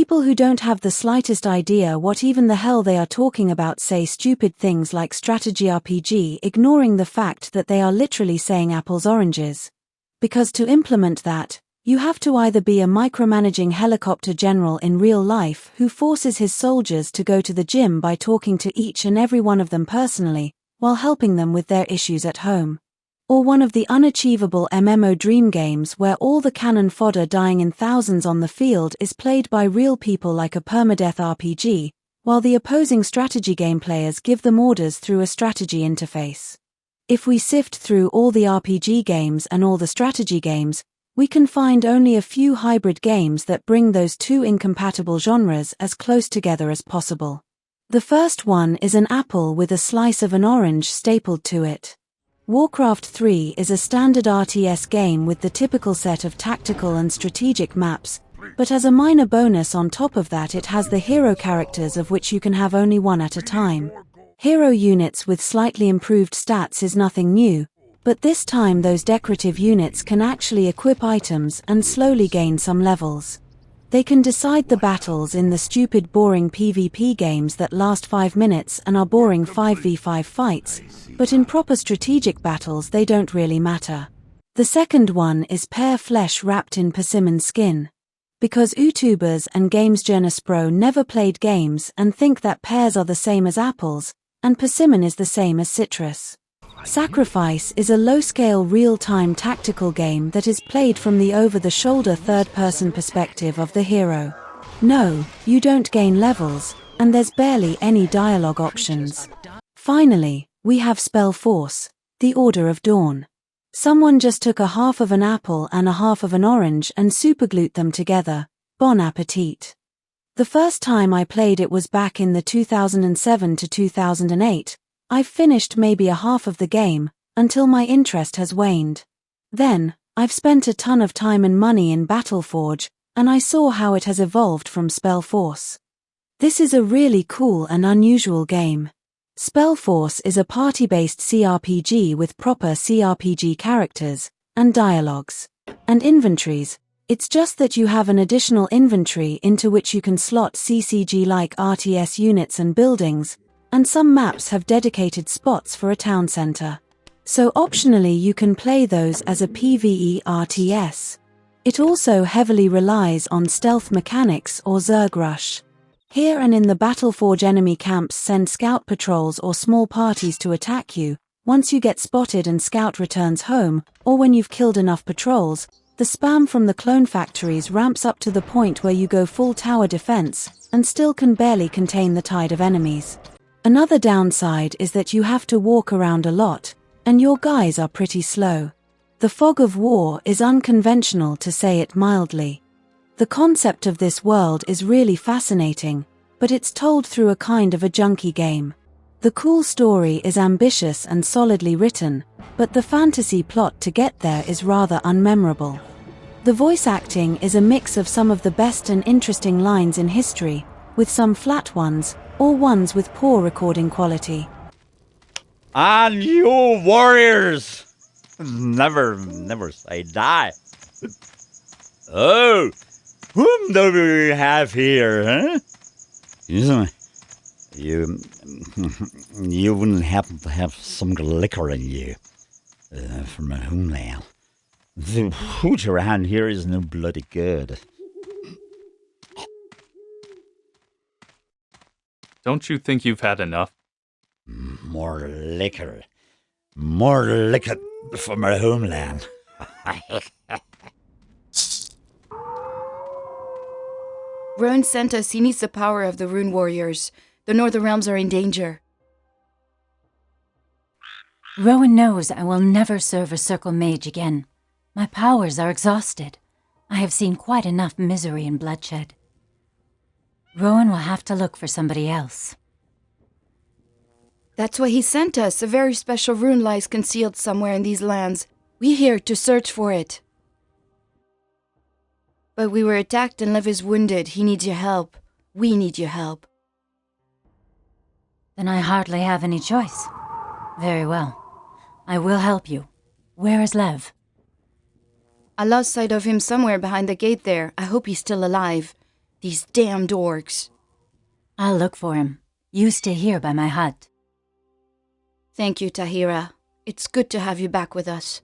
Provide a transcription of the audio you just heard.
People who don't have the slightest idea what even the hell they are talking about say stupid things like strategy RPG, ignoring the fact that they are literally saying apples oranges. Because to implement that, you have to either be a micromanaging helicopter general in real life who forces his soldiers to go to the gym by talking to each and every one of them personally, while helping them with their issues at home. Or one of the unachievable MMO dream games where all the cannon fodder dying in thousands on the field is played by real people like a permadeath RPG, while the opposing strategy game players give them orders through a strategy interface. If we sift through all the RPG games and all the strategy games, we can find only a few hybrid games that bring those two incompatible genres as close together as possible. The first one is an apple with a slice of an orange stapled to it. Warcraft 3 is a standard RTS game with the typical set of tactical and strategic maps, but as a minor bonus on top of that it has the hero characters of which you can have only one at a time. Hero units with slightly improved stats is nothing new, but this time those decorative units can actually equip items and slowly gain some levels. They can decide the battles in the stupid boring PvP games that last 5 minutes and are boring 5v5 fights, but in proper strategic battles they don't really matter. The second one is pear flesh wrapped in persimmon skin. Because YouTubers and Games Journalists Pro never played games and think that pears are the same as apples, and persimmon is the same as citrus. Sacrifice is a low-scale real-time tactical game that is played from the over-the-shoulder third-person perspective of the hero. No, you don't gain levels, and there's barely any dialogue options. Finally, we have SpellForce, the Order of Dawn. Someone just took a half of an apple and a half of an orange and superglued them together. Bon appetit. The first time I played it was back in the 2007 to 2008. I've finished maybe a half of the game, until my interest has waned. Then, I've spent a ton of time and money in Battleforge, and I saw how it has evolved from SpellForce. This is a really cool and unusual game. SpellForce is a party-based CRPG with proper CRPG characters, and dialogues, and inventories. It's just that you have an additional inventory into which you can slot CCG-like RTS units and buildings, and some maps have dedicated spots for a town center. So optionally you can play those as a PvE RTS. It also heavily relies on stealth mechanics or Zerg Rush. Here and in the Battleforge enemy camps send scout patrols or small parties to attack you. Once you get spotted and scout returns home, or when you've killed enough patrols, the spam from the clone factories ramps up to the point where you go full tower defense, and still can barely contain the tide of enemies. Another downside is that you have to walk around a lot, and your guys are pretty slow. The fog of war is unconventional to say it mildly. The concept of this world is really fascinating, but it's told through a kind of a junky game. The cool story is ambitious and solidly written, but the fantasy plot to get there is rather unmemorable. The voice acting is a mix of some of the best and interesting lines in history, with some flat ones, or ones with poor recording quality. On you warriors! Never say die. Oh, whom do we have here, huh? You wouldn't happen to have some liquor in you from a homeland. The hooch around here is no bloody good. Don't you think you've had enough? More liquor from our homeland. Rowan sent us. He needs the power of the Rune Warriors. The Northern Realms are in danger. Rowan knows I will never serve a Circle Mage again. My powers are exhausted. I have seen quite enough misery and bloodshed. Rowan will have to look for somebody else. That's why he sent us. A very special rune lies concealed somewhere in these lands. We're here to search for it. But we were attacked and Lev is wounded. He needs your help. We need your help. Then I hardly have any choice. Very well. I will help you. Where is Lev? I lost sight of him somewhere behind the gate there. I hope he's still alive. These damned orcs. I'll look for him. You stay here by my hut. Thank you, Tahira. It's good to have you back with us.